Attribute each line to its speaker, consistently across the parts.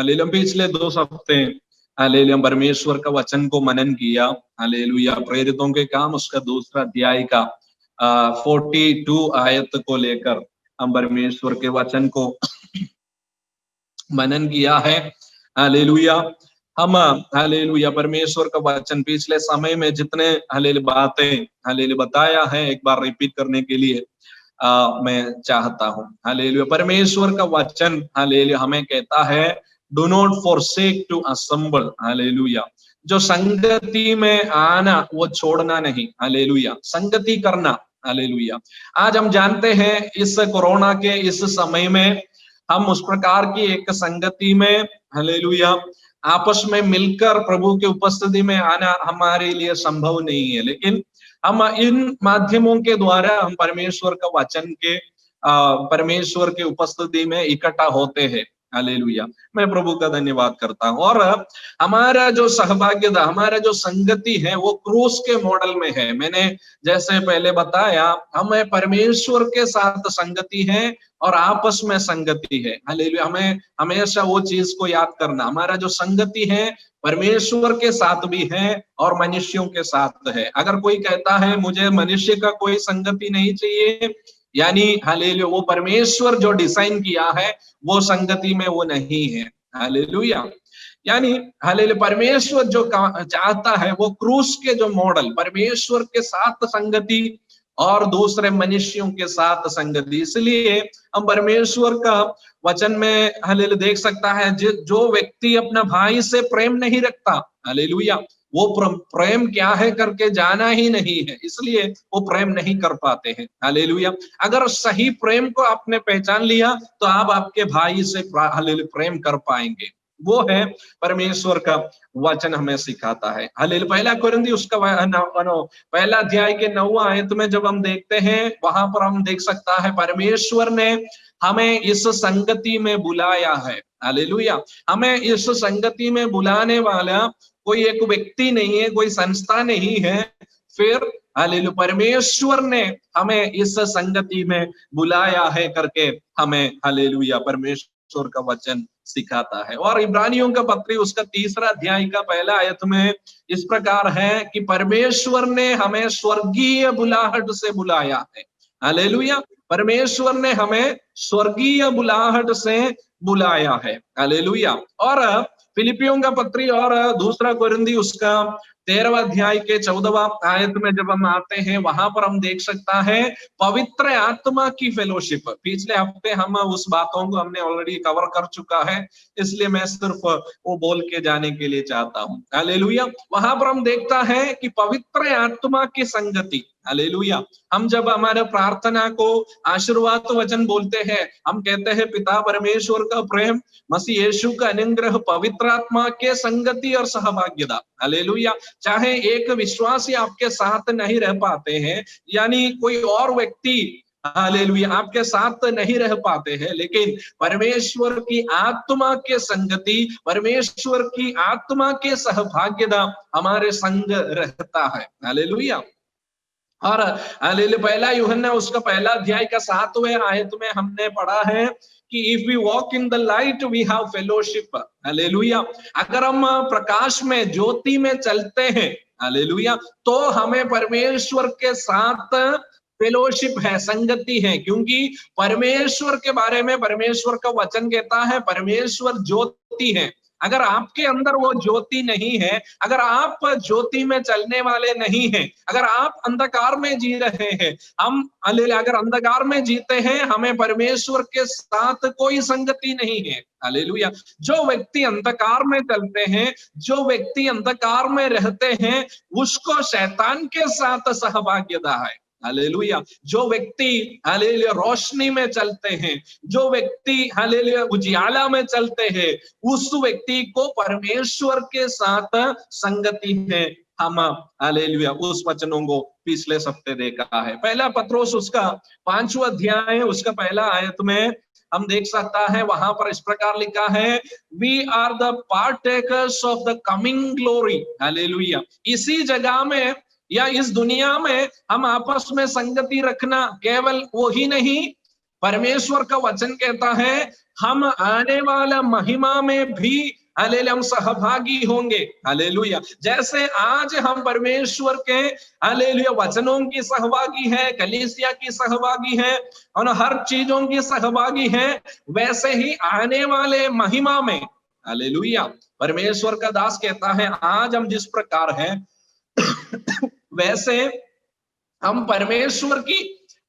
Speaker 1: Hallelujah. पिछले 2 हफ्ते hallelujah परमेश्वर का वचन को मनन किया। हालेलुया। प्रेरितों के काम उसका 2 अध्याय का 42 आयत को लेकर हम परमेश्वर के वचन को मनन किया है। हालेलुया। हम हालेलुया परमेश्वर का वचन पिछले समय में जितने हालेलुया बातें हालेलुया बताया है, एक बार रिपीट करने के लिए मैं चाहता हूं। हालेलुया। परमेश्वर का वचन हालेलुया हमें कहता है, do not forsake to assemble। Hallelujah. जो संगति में आना वो छोड़ना नहीं। हालेलुया। संगति करना। हालेलुया। आज हम जानते हैं इस कोरोना के इस समय में हम उस प्रकार की एक संगति में हालेलुया आपस में मिलकर प्रभु के उपस्थिति में आना हमारे लिए संभव नहीं है, लेकिन हम इन माध्यमों के द्वारा हम परमेश्वर का वचन के परमेश्वर के उपस्थिति में इकट्ठा होते हैं। हालेलुया। मैं प्रभु का धन्यवाद करता हूं। और हमारा जो सहभागिता, हमारा जो संगति है वो क्रूस के मॉडल में है। मैंने जैसे पहले बताया, हमें परमेश्वर के साथ संगति है और आपस में संगति है। हालेलुया। हमें हमेशा वो चीज को याद करना, हमारा जो संगति है परमेश्वर के साथ भी है और मनुष्यों के साथ है। अगर कोई कहता है मुझे मनुष्य का कोई संगति नहीं चाहिए, यानी हालेलुया वो परमेश्वर जो डिजाइन किया है वो संगति में वो नहीं है। हालेलुया। यानी हालेलुया परमेश्वर जो चाहता है वो क्रूस के जो मॉडल, परमेश्वर के साथ संगति और दूसरे मनुष्यों के साथ संगति। इसलिए हम परमेश्वर का वचन में हालेलुया देख सकता है, जो व्यक्ति अपना भाई से प्रेम नहीं रखता, हालेलुया, वो प्रेम क्या है करके जाना ही नहीं है, इसलिए वो प्रेम नहीं कर पाते हैं। हालेलुया। अगर सही प्रेम को आपने पहचान लिया तो आप आपके भाई से हालेलुया प्रेम कर पाएंगे। वो है परमेश्वर का वचन हमें सिखाता है। हालेलुया। पहला कुरिन्थी उसका पहला अध्याय के 9 आयत में जब हम देखते हैं, वहां पर हम देख सकता है परमेश्वर ने हमें इस संगति में बुलाया है। हालेलुया। हमें इस संगति में बुलाने वाला कोई एक व्यक्ति नहीं है, कोई संस्था नहीं है, फिर हालेलुया परमेश्वर ने हमें इस संगति में बुलाया है करके हमें हालेलुया परमेश्वर का वचन सिखाता है। और इब्रानियों का पत्री उसका 3 अध्याय का पहला आयत में इस प्रकार है कि परमेश्वर ने हमें स्वर्गीय बुलाहट से बुलाया है। हालेलुया। परमेश्वर ने हमें स्वर्गीय बुलाहट से बुलाया है। हालेलुया। और फिलिपियों का पत्री और 2 कुरिन्थी उसका 13वां अध्याय के 14वां आयत में जब हम आते हैं, वहां पर हम देख सकता है पवित्र आत्मा की फेलोशिप। पिछले हफ्ते हम उस बातों को हमने ऑलरेडी कवर कर चुका है, इसलिए मैं सिर्फ वो बोल के जाने के लिए चाहता हूँ। हालेलुया। वहां पर हम देखता है कि पवित्र आत्मा की संगति। हालेलुया। हम जब हमारे प्रार्थना को आशीर्वाद वचन बोलते हैं, हम कहते हैं पिता परमेश्वर का प्रेम, मसीह यीशु का अनुग्रह, पवित्र आत्मा के संगति और सहभागिता। हालेलुया। चाहे एक विश्वासी आपके साथ नहीं रह पाते हैं, यानी कोई और व्यक्ति हालेलुया आपके साथ नहीं रह पाते हैं, लेकिन परमेश्वर की आत्मा के संगति, परमेश्वर की आत्मा के सहभागिता हमारे संग रहता है। हालेलुया। और हालेलुया पहला यूहन्ना उसका पहला अध्याय का 7वें आयत में हमने पढ़ा है कि if we walk in the light we have fellowship. Hallelujah. अगर हम प्रकाश में, ज्योति में चलते हैं, हालेलुया, तो हमें परमेश्वर के साथ फेलोशिप है, संगति है। क्योंकि परमेश्वर के बारे में परमेश्वर का वचन कहता है परमेश्वर ज्योति है। अगर आपके अंदर वो ज्योति नहीं है, अगर आप ज्योति में चलने वाले नहीं हैं, अगर आप अंधकार में जी रहे हैं, हम अगर अंधकार में जीते हैं, हमें परमेश्वर के साथ कोई संगति नहीं है। हालेलुया। जो व्यक्ति अंधकार में चलते हैं, जो व्यक्ति अंधकार में रहते हैं, उसको शैतान के साथ सहभागिता है। हालेलुया। जो व्यक्ति हालेलुया रोशनी में चलते हैं, जो व्यक्ति हालेलुया उजियाला में चलते हैं, उस व्यक्ति को परमेश्वर के साथ संगति है। हम हालेलुया उस वचनों को पिछले सप्ताह देखा है। पहला पत्रोस उसका 5वां अध्याय उसका पहला आयत में हम देख सकता है, वहां पर इस प्रकार लिखा है, we are the partakers of the coming glory. Hallelujah. इसी जगह में या इस दुनिया में हम आपस में संगति रखना, केवल वो ही नहीं, परमेश्वर का वचन कहता है हम आने वाला महिमा में भी हालेलुया हम सहभागी होंगे। हालेलुया, जैसे आज हम परमेश्वर के हालेलुया वचनों की सहभागी है, कलीसिया की सहभागी है और हर चीजों की सहभागी है, वैसे ही आने वाले महिमा में हालेलुया परमेश्वर का दास कहता है आज हम जिस प्रकार हैं वैसे हम परमेश्वर की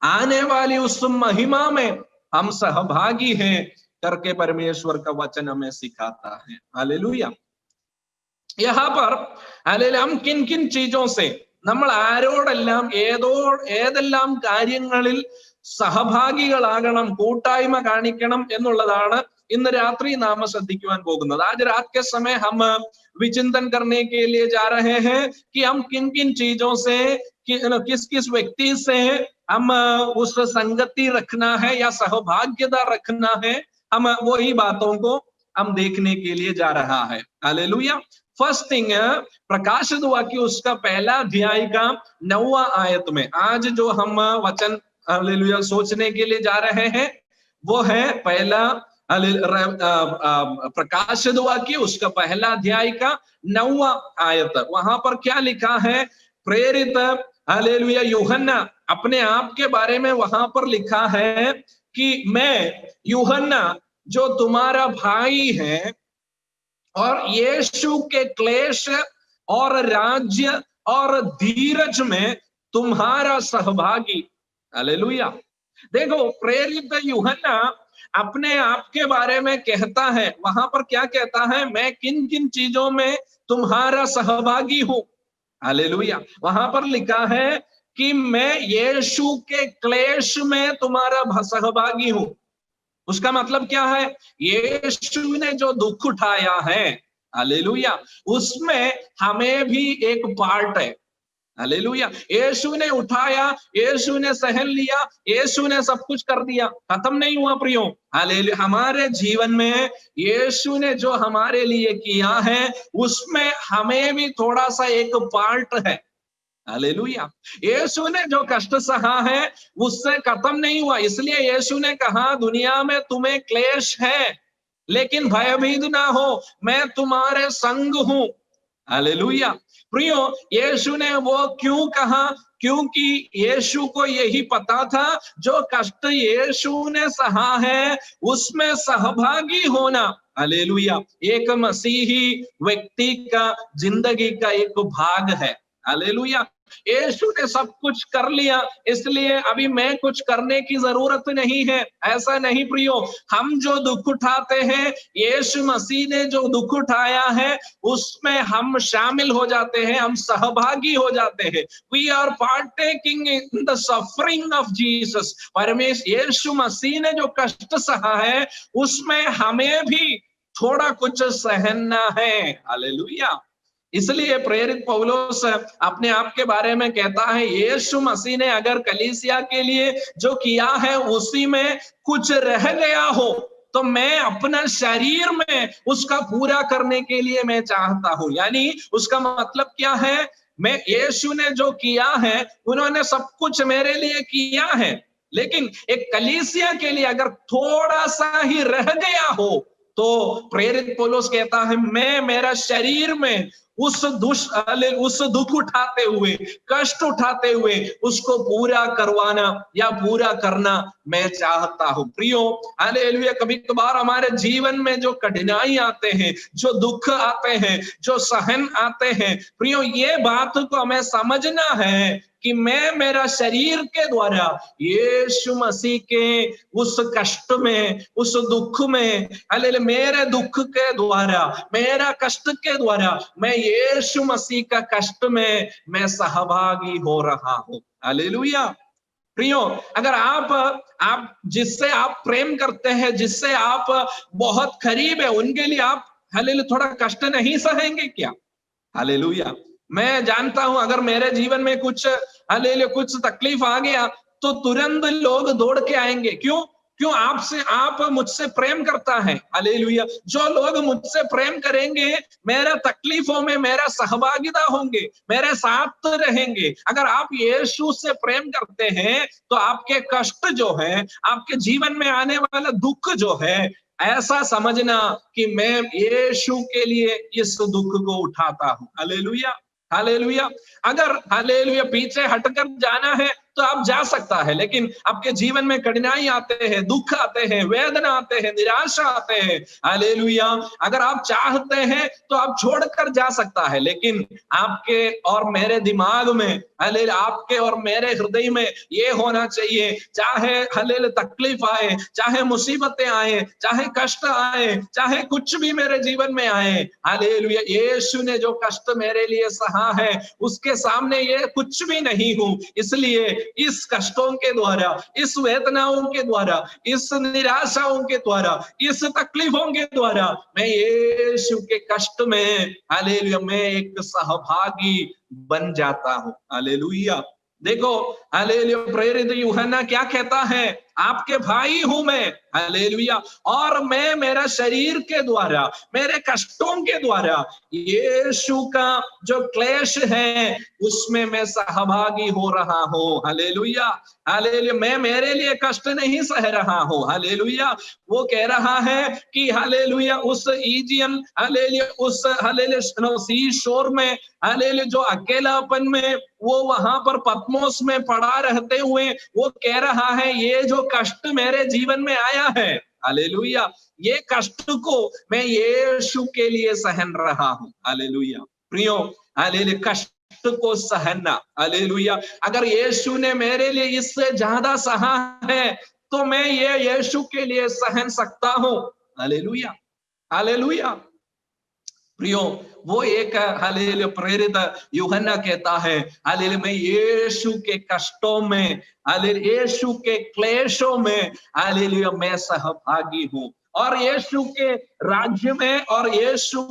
Speaker 1: आने वाली उस महिमा में हम सहभागी हैं करके परमेश्वर का वचन हमें सिखाता है। हालेलुया, यहाँ पर हालेलुया हम किन किन चीजों से നമ്മൾ ആരോടെല്ലാം ഏതെല്ലാം കാര്യങ്ങളിൽ സഹഭാഗികളാകണം, കൂട്ടായ്മ കാണിക്കണം എന്നുള്ളതാണ് ഇന്ന് രാത്രി നാം ശ്രദ്ധിക്കുവാൻ പോകുന്നത്। आज रात के समय हम विचिंतन करने के लिए जा रहे हैं कि हम किन किन चीजों से किस किस व्यक्ति से हम उस संगति रखना है या सहभाग्यता रखना है, हम वही बातों को हम देखने के लिए जा रहा है। हालेलुया, फर्स्ट थिंग प्रकाशित वाक्य उसका पहला अध्याय का 9वां आयत में आज जो हम वचन हालेलुया सोचने के लिए जा रहे हैं वो है पहला प्रकाशित वाक्य उसका पहला अध्याय का 9वां आयत। वहां पर क्या लिखा है? प्रेरित हालेलुया यूहन्ना अपने आप के बारे में वहां पर लिखा है कि मैं यूहन्ना जो तुम्हारा भाई है और यीशु के क्लेश और राज्य और धीरज में तुम्हारा सहभागी। हालेलुया, देखो प्रेरित यूहन्ना अपने आप के बारे में कहता है, वहां पर क्या कहता है? मैं किन किन चीजों में तुम्हारा सहभागी हूं। हालेलुया, वहां पर लिखा है कि मैं यीशु के क्लेश में तुम्हारा सहभागी हूं। उसका मतलब क्या है? यीशु ने जो दुख उठाया है हालेलुया उसमें हमें भी एक पार्ट है। हालेलुया, यीशु ने उठाया, यीशु ने सहन लिया, यीशु ने सब कुछ कर दिया, खत्म नहीं हुआ प्रियो। हालेलुया, हमारे जीवन में यीशु ने जो हमारे लिए किया है उसमें हमें भी थोड़ा सा एक पार्ट है। हालेलुया, यीशु ने जो कष्ट सहा है उससे खत्म नहीं हुआ, इसलिए यीशु ने कहा दुनिया में तुम्हें क्लेश है लेकिन भयभीत ना हो, मैं तुम्हारे संग हूं। हालेलुया, प्रियो यीशु ने वो क्यों कहा? क्योंकि यीशु को यही पता था जो कष्ट यीशु ने सहा है उसमें सहभागी होना हालेलुया एक मसीही व्यक्ति का जिंदगी का एक भाग है। हालेलुया, यीशु ने सब कुछ कर लिया इसलिए अभी मैं कुछ करने की जरूरत नहीं है, ऐसा नहीं प्रियो। हम जो दुख उठाते हैं यीशु मसीह ने जो दुख उठाया है उसमें हम शामिल हो जाते हैं, हम सहभागी हो जाते हैं। We are partaking in the suffering of Jesus. परमेश्वर यीशु मसीह ने जो कष्ट सहा है उसमें हमें भी थोड़ा कुछ सहना है। हालेलुया, इसलिए प्रेरित पौलुस अपने आप के बारे में कहता है यीशु मसीह ने अगर कलीसिया के लिए जो किया है उसी में कुछ रह गया हो तो मैं अपना शरीर में उसका पूरा करने के लिए मैं चाहता हूं। यानी उसका मतलब क्या है? मैं यीशु ने जो किया है उन्होंने सब कुछ मेरे लिए किया है, लेकिन एक कलीसिया के लिए अगर थोड़ा सा ही रह गया हो तो प्रेरित पौलुस कहता है मैं मेरा शरीर में उस दुख उठाते हुए, कष्ट उठाते हुए उसको पूरा करवाना या पूरा करना मैं चाहता हूं। प्रियो हालेलुया, कभी कभार हमारे जीवन में जो कठिनाई आते हैं, जो दुख आते हैं, जो सहन आते हैं, प्रियो ये बात को हमें समझना है कि मैं मेरा शरीर के द्वारा यीशु मसीह के उस कष्ट में, उस दुख में, हालेलुया मेरे दुख के द्वारा, मेरा कष्ट के द्वारा मैं यीशु मसीह का कष्ट में मैं सहभागी हो रहा हूं। हालेलुया, प्रियो अगर आप जिससे आप प्रेम करते हैं, जिससे आप बहुत करीब है, उनके लिए आप हालेलुया थोड़ा कष्ट नहीं सहेंगे क्या? हालेलुया, मैं जानता हूं अगर मेरे जीवन में कुछ हालेलुया कुछ तकलीफ आ गया तो तुरंत लोग दौड़ के आएंगे। क्यों? क्यों? आप मुझसे प्रेम करता है। हालेलुया। जो लोग मुझसे प्रेम करेंगे, मेरा तकलीफों में मेरा सहभागिता होंगे, मेरे साथ रहेंगे। अगर आप यीशु से प्रेम करते हैं, तो आपके कष्ट जो है, आपके जीवन में आने वाला दुख जो है, ऐसा समझना कि मैं यीशु के लिए इस दुख को उठाता हूं। Hallelujah, hallelujah. अगर हालेलुया पीछे हटकर जाना है तो आप जा सकता है, लेकिन आपके जीवन में कठिनाई आते हैं, दुख आते हैं, वेदना आते हैं, निराशा आते हैं। हालेलुया। अगर आप चाहते हैं तो आप छोड़कर जा सकता है, लेकिन आपके और मेरे दिमाग में, हालेलुया, आपके और मेरे हृदय में ये होना चाहिए, चाहे हालेलुया तकलीफ आए, चाहे मुसीबतें आए, चाहे कष्ट आए, चाहे कुछ भी मेरे जीवन में आए, हालेलुया, यीशु ने जो कष्ट मेरे लिए सहा है, उसके सामने ये कुछ भी नहीं हूं। इसलिए इस कष्टों के द्वारा, इस वेदनाओं के द्वारा, इस निराशाओं के द्वारा, इस तकलीफों के द्वारा मैं यीशु के कष्ट में, हालेलुया, मैं एक सहभागी बन जाता हूं। हालेलुया। देखो, हालेलुया, प्रेरित यूहन्ना क्या कहता है? आपके भाई हूं मैं। हालेलुया। और मैं मेरा शरीर के द्वारा, मेरे कष्टों के द्वारा यीशु का जो क्लेश है उसमें मैं सहभागी हो रहा हूं। Hallelujah, hallelujah. मैं मेरे लिए कष्ट नहीं सह रहा हूं। हालेलुया। वो कह रहा है कि हालेलुया उस ईजियन, हालेलुया उस हालेलुया सी शोर में, हालेलुया जो अकेलापन में वो वहां पर पत्मोस में पड़ा रहते हुए वो कह रहा है, ये जो कष्ट मेरे जीवन में आया है, हालेलुया, ये कष्ट को मैं यीशु के लिए सहन रहा हूं। हालेलुया। प्रियो, हालेलुया, कष्ट को सहना, हालेलुया, अगर यीशु ने मेरे लिए इससे ज्यादा सहा है तो मैं ये यीशु के लिए सहन सकता हूं। Hallelujah, hallelujah. प्रियो, वो एक हालेलुया प्रेरित यूहन्ना कहता है, हालेलुया, मैं यीशु के कष्टों में, हालेलुया यीशु के क्लेशों में, हालेलुया मैं सहभागी हूं, और यीशु के राज्य में, और यीशु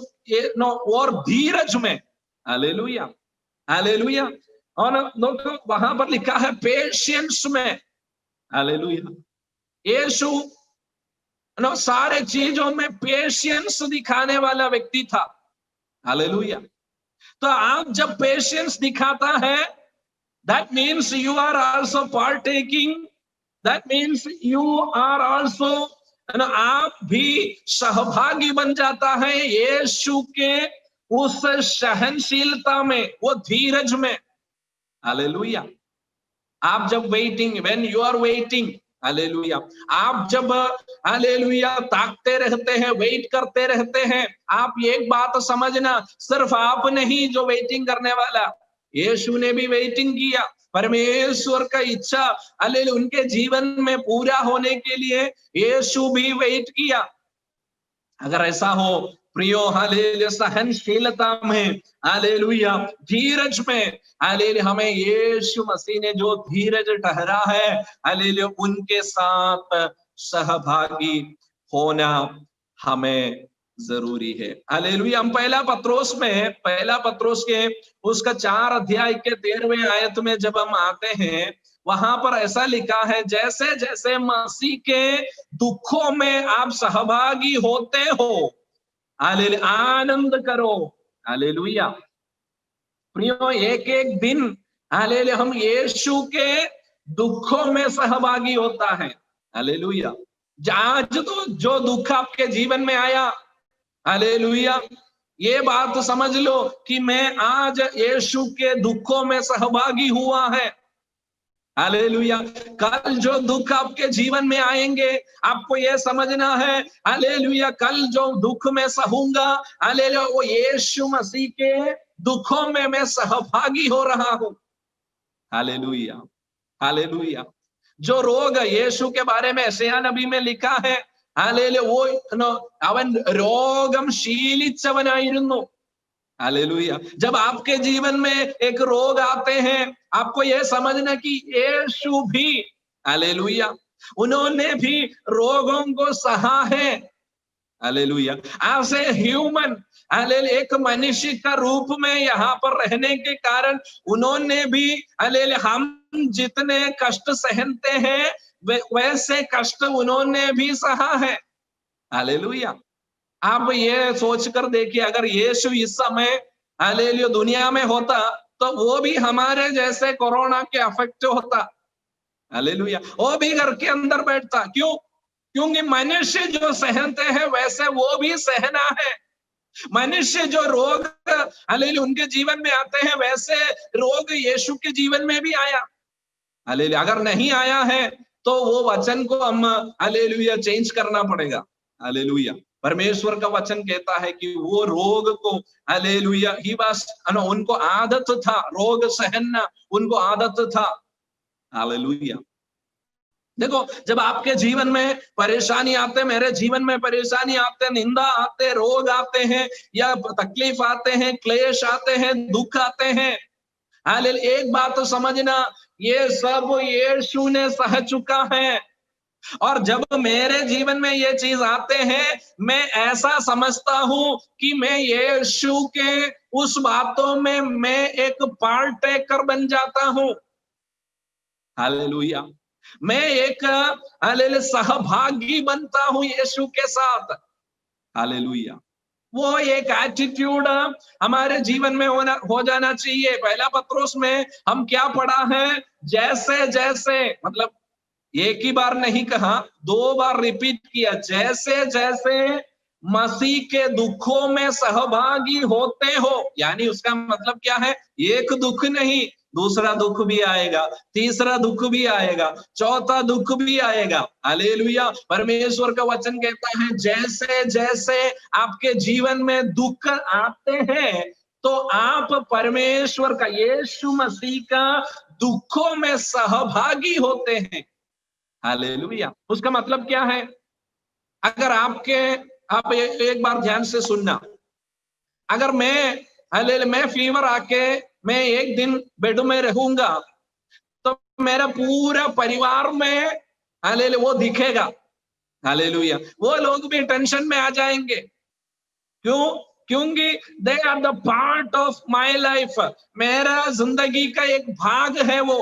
Speaker 1: और धीरज में। Hallelujah, hallelujah. और वहां पर लिखा है पेशेंस में। हालेलुया। यीशु सारे चीजों में पेशेंस दिखाने वाला व्यक्ति था। हालेलुया। तो आप जब पेशेंस दिखाता है, that means you are also partaking, that means you are also, आप भी सहभागी बन जाता है यीशु के उस सहनशीलता में, वो धीरज में। हालेलुया। आप जब waiting, when you are waiting, hallelujah, आप जब हालेलुया ताकते रहते हैं, वेट करते रहते हैं, आप एक बात समझना, सिर्फ आप नहीं जो वेटिंग करने वाला, यीशु ने भी वेटिंग किया। परमेश्वर का इच्छा हालेलुया उनके जीवन में पूरा होने के लिए यीशु भी वेट किया। अगर ऐसा हो प्रियो, हालेलुया, सहनशीलता में, हालेलुया धीरज में, हालेलुया हमें यीशु मसीह ने जो धीरज ठहरा है, हालेलुया उनके साथ सहभागी होना हमें जरूरी है। हालेलुया। हम पहला पत्रोस के उसका 4 अध्याय के 13वें आयत में जब हम आते हैं, वहां पर ऐसा लिखा है, जैसे जैसे मसीह के दुखों में आप सहभागी होते हो, हालेलुया आनंद करो। हालेलुया। प्रियो, एक एक दिन हालेलुया हम यीशु के दुखों में सहभागी होता है। हालेलुया। आज तो जो दुख आपके जीवन में आया, हालेलुया, ये बात समझ लो कि मैं आज यीशु के दुखों में सहभागी हुआ है। हालेलुया। कल जो दुख आपके जीवन में आएंगे, आपको यह समझना है, हालेलुया, कल जो दुख में सहूंगा, हालेलुया वो यीशु मसीह के दुखों में मैं सहभागी हो रहा हूं। Hallelujah, hallelujah. जो रोग यीशु के बारे में यशायाह नबी में लिखा है, हालेलुया वो അവൻ രോഗം ശീലിച്ചവനായിരുന്നു। हालेलुया। जब आपके जीवन में एक रोग आते हैं, आपको यह समझना कि यीशु भी, हालेलुया, उन्होंने भी रोगों को सहा है। Hallelujah. As a human, hallelujah एक मनुष्य का रूप में यहाँ पर रहने के कारण उन्होंने भी, हालेलुया हम जितने कष्ट सहनते हैं वैसे कष्ट उन्होंने भी सहा है। हालेलुया। आप ये सोचकर देखिए, अगर यीशु इस समय हालेलुया दुनिया में होता तो वो भी हमारे जैसे कोरोना के अफेक्ट होता। हालेलुया। वो भी घर के अंदर बैठता। क्यों? क्योंकि मनुष्य जो सहते हैं वैसे वो भी सहना है। मनुष्य जो रोग हालेलुया उनके जीवन में आते हैं वैसे रोग यीशु के जीवन में भी आया। हालेलुया। अगर नहीं आया है तो वो वचन को हम हालेलुया चेंज करना पड़ेगा। हालेलुया। परमेश्वर का वचन कहता है कि वो रोग को हालेलुया ही बस उनको आदत था, रोग सहना उनको आदत था। हालेलुया। देखो, जब आपके जीवन में परेशानी आते, मेरे जीवन में परेशानी आते, निंदा आते, रोग आते हैं या तकलीफ आते हैं, क्लेश आते हैं, दुख आते हैं, हालेलुया, एक बात तो समझना, ये सब यीशु ने सह चुका है। और जब मेरे जीवन में ये चीज आते हैं, मैं ऐसा समझता हूं कि मैं यीशु के उस बातों में मैं एक पार्टेकर बन जाता हूं। हालेलुया। मैं एक हालेलुया सहभागी बनता हूं यीशु के साथ। हालेलुया। वो एक एटीट्यूड हमारे जीवन में हो जाना चाहिए। पहला पत्रोस में हम क्या पढ़ा है, जैसे जैसे, मतलब एक ही बार नहीं कहा, 2 बार रिपीट किया, जैसे जैसे मसीह के दुखों में सहभागी होते हो। यानी उसका मतलब क्या है, एक दुख नहीं, दूसरा दुख भी आएगा, तीसरा दुख भी आएगा, चौथा दुख भी आएगा। हालेलुया। परमेश्वर का वचन कहता है जैसे जैसे आपके जीवन में दुख आते हैं तो आप परमेश्वर का, यीशु मसीह का दुखों में सहभागी होते हैं। हालेलुया। उसका मतलब क्या है, अगर आप एक बार ध्यान से सुनना, अगर मैं फीवर आके मैं एक दिन बेड में रहूंगा तो मेरा पूरा परिवार में हालेलुया वो दिखेगा। हालेलुया। वो लोग भी टेंशन में आ जाएंगे। क्यों? क्योंकि they are the part of my life, मेरा जिंदगी का एक भाग है वो।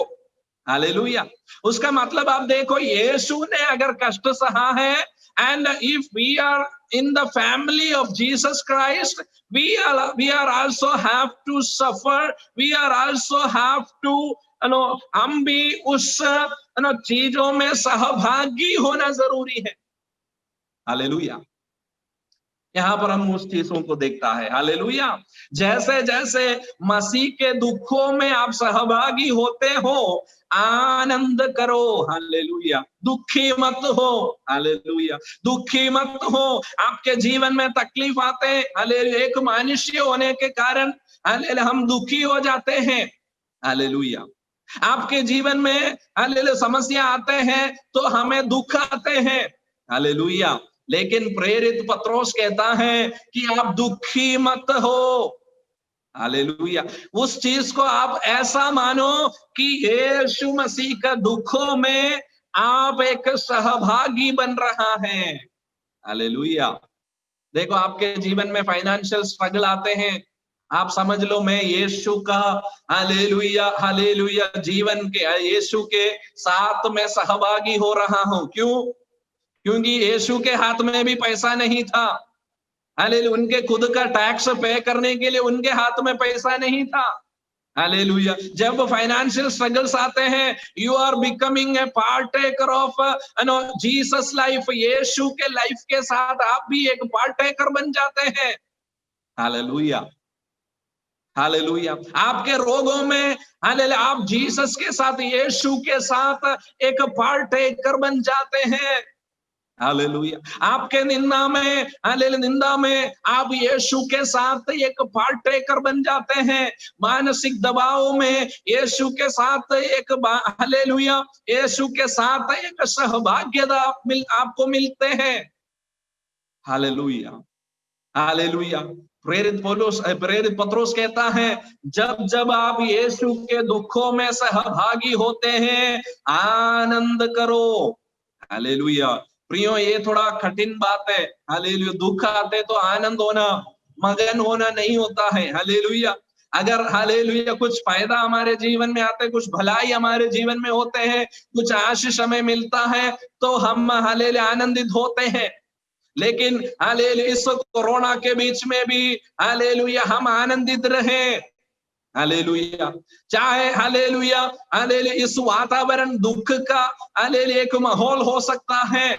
Speaker 1: हालेलुया। उसका मतलब आप देखो, यीशु ने अगर कष्ट सहा है, and if we are in the family of Jesus Christ, we are also have to suffer, we are also have to हम भी उस चीजों में सहभागी होना जरूरी है। हालेलुया। यहाँ पर हम उस चीजों को देखता है। हालेलुया। जैसे जैसे मसीह के दुखों में आप सहभागी होते हो, आनंद करो। हालेलुया। दुखी मत हो। हालेलुया। दुखी मत हो। आपके जीवन में तकलीफ आते हैं, हालेलुया, एक मनुष्य होने के कारण हालेलुया हम दुखी हो जाते हैं। हालेलुया। आपके जीवन में हालेलुया समस्या आते हैं तो हमें दुख आते हैं। हालेलुया। लेकिन प्रेरित पत्रोस कहता है कि आप दुखी मत हो। हालेलुया। उस चीज को आप ऐसा मानो कि यीशु मसीह का दुखों में आप एक सहभागी बन रहा है। हालेलुया। देखो, आपके जीवन में फाइनेंशियल स्ट्रगल आते हैं, आप समझ लो मैं यीशु का हालेलुया हालेलुया जीवन के यीशु के साथ में सहभागी हो रहा हूं। क्यों? क्योंकि यीशु के हाथ में भी पैसा नहीं था। हालेलुया। उनके खुद का टैक्स पे करने के लिए उनके हाथ में पैसा नहीं था। हालेलुया। जब फाइनेंशियल स्ट्रगल्स आते हैं, you are becoming a partaker of Jesus life, यीशु के लाइफ के साथ आप भी एक पार्टेकर बन जाते हैं। हालेलुया। हालेलुया। आपके रोगों में हालेलुया आप जीसस के साथ, यीशु के साथ एक पार्टेकर बन जाते हैं। हालेलुया। आपके निंदा में हालेलुया निंदा में आप यीशु के साथ एक पार्टेकर बन जाते हैं। मानसिक दबाव में यीशु के साथ एक हालेलुया यीशु के साथ एक सहभागिता आपको मिलते हैं। हालेलुया। हालेलुया। प्रेरित पत्रोस कहता है, जब जब आप यीशु के दुखों में सहभागी होते हैं, आनंद करो। हालेलुया। प्रियो, ये थोड़ा कठिन बात है। हालेलुया। दुख आते तो आनंद होना, मगन होना नहीं होता है। हालेलुया। अगर हालेलुया कुछ फायदा हमारे जीवन में आते, कुछ भलाई हमारे जीवन में होते हैं, कुछ आशीष हमें मिलता है, तो हम हालेलुया आनंदित होते हैं। लेकिन हालेलुया इस कोरोना के बीच में भी हालेलुया हम आनंदित रहे। हालेलुया, चाहे हालेलुया हालेलुया इस वातावरण दुख का हालेलुया एक माहौल हो सकता है,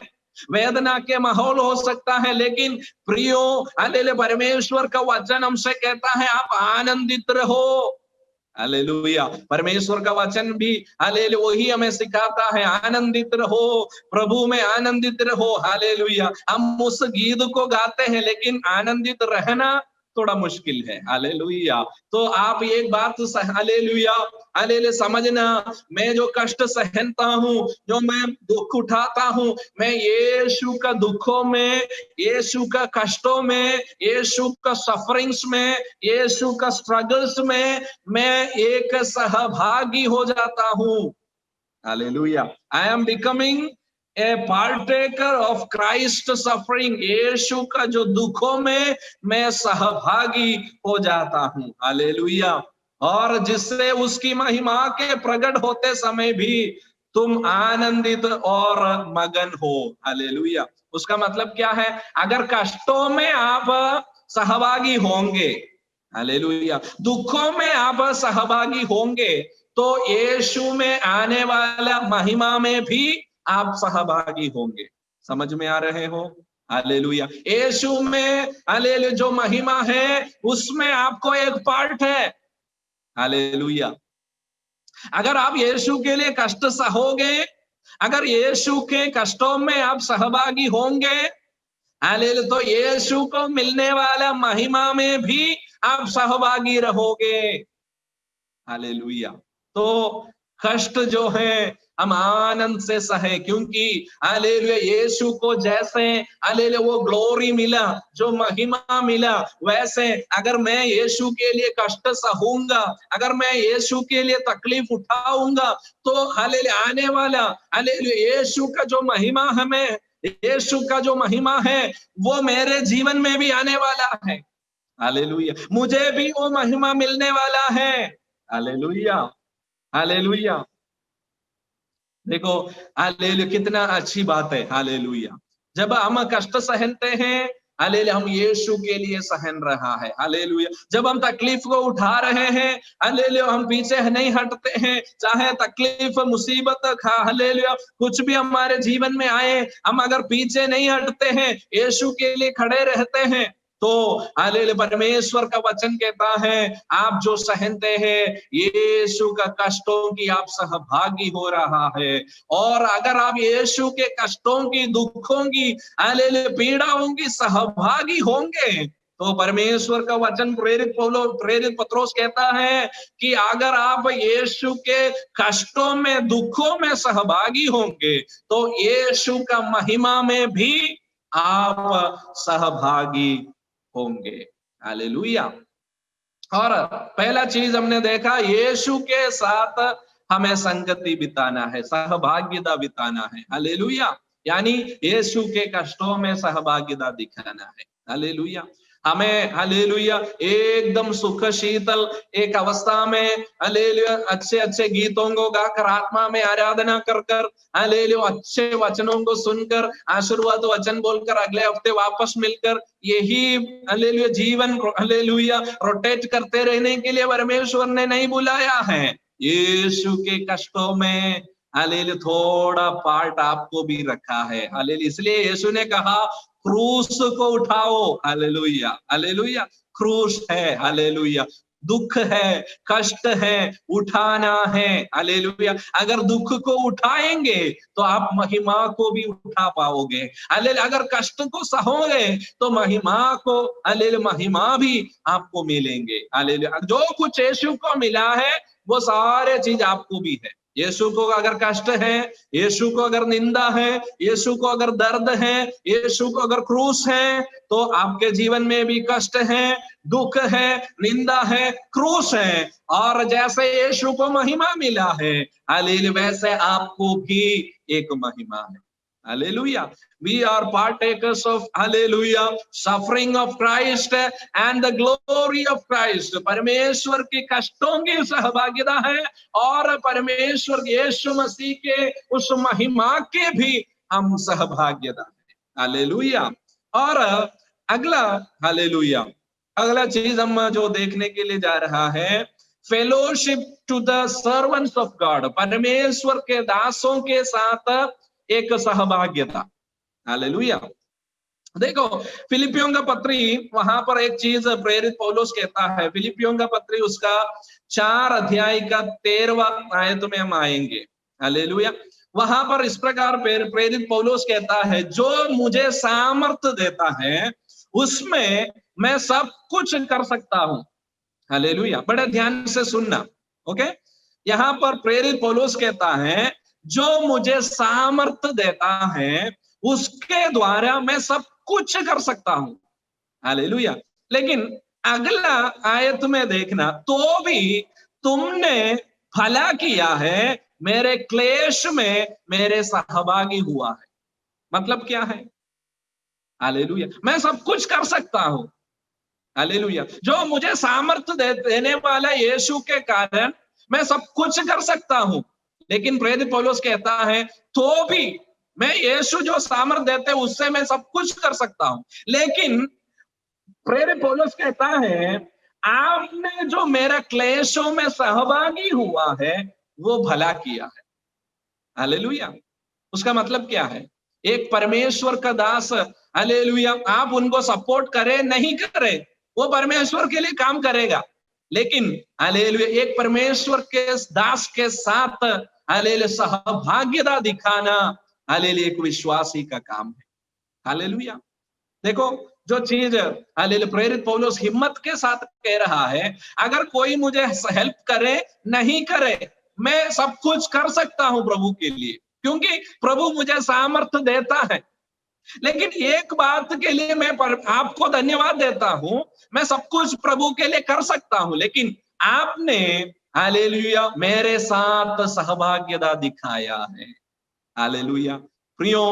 Speaker 1: वेदना के माहौल हो सकता है, लेकिन प्रियो हालेलुया परमेश्वर का वचन हमसे कहता है आप आनंदित रहो। हालेलुया, परमेश्वर का वचन भी हालेलुया वही हमें सिखाता है, आनंदित रहो, प्रभु में आनंदित रहो। हालेलुया, हम उस गीत को गाते हैं, लेकिन आनंदित रहना थोड़ा मुश्किल है। हालेलुया, तो आप एक बात हालेलुया हालेलुया समझना, मैं जो कष्ट सहनता हूँ, जो मैं दुख उठाता हूँ, मैं यीशु का दुखों में, यीशु का कष्टों में, यीशु का सफरिंग्स में, यीशु का स्ट्रगल्स में मैं एक सहभागी हो जाता हूँ। Hallelujah, I am becoming a partaker of Christ suffering. यीशु का जो दुखों में मैं सहभागी हो जाता हूँ। हालेलुया, और जिससे उसकी महिमा के प्रकट होते समय भी तुम आनंदित और मगन हो। हालेलुया, उसका मतलब क्या है? अगर कष्टों में आप सहभागी होंगे, हालेलुया, दुखों में आप सहभागी होंगे, तो यीशु में आने वाला महिमा में भी आप सहभागी होंगे। समझ में आ रहे हो? हालेलुया, यीशु में हालेलुया जो महिमा है उसमें आपको एक पार्ट है। हालेलुया, अगर आप यीशु के लिए कष्ट सहोगे, अगर यीशु के कष्टों में आप सहभागी होंगे, हालेलुया, तो यीशु को मिलने वाला महिमा में भी आप सहभागी रहोगे। हालेलुया, तो कष्ट जो है हम आनंद से सहे, क्योंकि हालेलुया यीशु को जैसे हालेलुया वो ग्लोरी मिला, जो महिमा मिला, वैसे अगर मैं यीशु के लिए कष्ट सहूंगा, अगर मैं यीशु के लिए तकलीफ उठाऊंगा, तो हालेलुया आने वाला हालेलुया यीशु का जो महिमा हमें, यीशु का जो महिमा है वो मेरे जीवन में भी आने वाला है। हालेलुया, मुझे भी वो महिमा मिलने वाला है। हालेलुया, हालेलुया, देखो हालेलुया कितना अच्छी बात है। हालेलुया, जब हम कष्ट सहनते हैं, हालेलुया हम यीशु के लिए सहन रहा है। हालेलुया, जब हम तकलीफ को उठा रहे हैं, हालेलुया हम पीछे नहीं हटते हैं, चाहे तकलीफ मुसीबत हालेलुया कुछ भी हमारे जीवन में आए, हम अगर पीछे नहीं हटते हैं, यीशु के लिए खड़े रहते हैं, तो हालेलुया परमेश्वर का वचन कहता है आप जो सहनते हैं यीशु का कष्टों की आप सहभागी हो रहा है। और अगर आप यीशु के कष्टों की, दुखों की, हालेलुया पीड़ाओं की सहभागी होंगे, तो परमेश्वर का वचन प्रेरित पत्रोस कहता है कि अगर आप यीशु के कष्टों में, दुखों में सहभागी होंगे, तो यीशु का महिमा में भी आप सहभागी होंगे। हालेलुया, और पहला चीज हमने देखा, यीशु के साथ हमें संगति बिताना है, सहभागिता बिताना है। हालेलुया, यानी यीशु के कष्टों में सहभागिता दिखाना है। हालेलुया, हमें हालेलुया एकदम सुख शीतल एक अवस्था में हालेलुया अच्छे अच्छे गीतों को गाकर, आत्मा में आराधना कर कर, हालेलुया अच्छे वचनों को सुनकर, आशीर्वाद वचन बोलकर, अगले हफ्ते वापस मिलकर यही हालेलुया जीवन हालेलुया रोटेट करते रहने के लिए परमेश्वर ने नहीं बुलाया है। यीशु के कष्टों में हालेलुया थोड़ा पार्ट आपको भी रखा है। हालेलुया, इसलिए यीशु ने कहा क्रूस को उठाओ। हालेलुया, हालेलुया, क्रूस है, हालेलुया दुख है, कष्ट है, उठाना है। हालेलुया, अगर दुख को उठाएंगे तो आप महिमा को भी उठा पाओगे। हालेलुया, अगर कष्ट को सहोगे तो महिमा को, हालेलुया महिमा भी आपको मिलेंगे। हालेलुया, जो कुछ यीशु को मिला है वो सारे चीज आपको भी है। यीशु को अगर कष्ट है, यीशु को अगर निंदा है, यीशु को अगर दर्द है, यीशु को अगर क्रूस है, तो आपके जीवन में भी कष्ट है, दुख है, निंदा है, क्रूस है। और जैसे यीशु को महिमा मिला है, हालेलुया, वैसे आपको भी एक महिमा है। Hallelujah. We are partakers of, hallelujah, suffering of Christ and the glory of Christ. परमेश्वर के कष्टों की सहभागिता है और परमेश्वर यीशु मसीह के उस महिमा के भी हम सहभागिता है। हालेलुया। और अगला, हालेलुया, अगला चीज हम जो देखने के लिए जा रहा है, fellowship to the servants of God, परमेश्वर के दासों के साथ एक सहभागिता। हालेलुया। देखो फिलिपियों का पत्री, वहां पर एक चीज प्रेरित पौलुस कहता है, फिलिपियों का पत्री उसका 4 अध्याय का 13वां आयत में हम आएंगे। हालेलुया। वहां पर इस प्रकार प्रेरित पौलुस कहता है, जो मुझे सामर्थ्य देता है उसमें मैं सब कुछ कर सकता हूं। हालेलुया। बड़े ध्यान से सुनना, ओके। यहां पर प्रेरित पौलुस कहता है, जो मुझे सामर्थ्य देता है उसके द्वारा मैं सब कुछ कर सकता हूं। हालेलुया। लेकिन अगला आयत में देखना, तो भी तुमने भला किया है, मेरे क्लेश में मेरे सहभागी हुआ है। मतलब क्या है? हालेलुया। मैं सब कुछ कर सकता हूं। हालेलुया। जो मुझे सामर्थ्य देने वाला यीशु के कारण मैं सब कुछ कर सकता हूं। लेकिन प्रेरित पौलुस कहता है, तो भी मैं यीशु जो सामर्थ्य देते उससे मैं सब कुछ कर सकता हूं। लेकिन प्रेरित पौलुस कहता है, आपने जो मेरा क्लेशों में सहभागी हुआ है वो भला किया है। हालेलुया। उसका मतलब क्या है? एक परमेश्वर का दास, हालेलुया, आप उनको सपोर्ट करें नहीं करें, वो परमेश्वर के लिए काम करेगा। लेकिन हालेलुया, एक परमेश्वर के दास के साथ हालेलुया सहभागिता दिखाना, हालेलुया, एक विश्वासी का काम है। हालेलुया। देखो जो चीज हालेलुया प्रेरित पौलुस हिम्मत के साथ कह रहा है, अगर कोई मुझे हेल्प करे नहीं करे, मैं सब कुछ कर सकता हूं प्रभु के लिए, क्योंकि प्रभु मुझे सामर्थ्य देता है। लेकिन एक बात के लिए मैं आपको धन्यवाद देता हूं, मैं सब कुछ प्रभु के लिए कर सकता हूं, लेकिन आपने हालेलुया मेरे साथ सहभागिता दिखाया है। हालेलुया। प्रियो,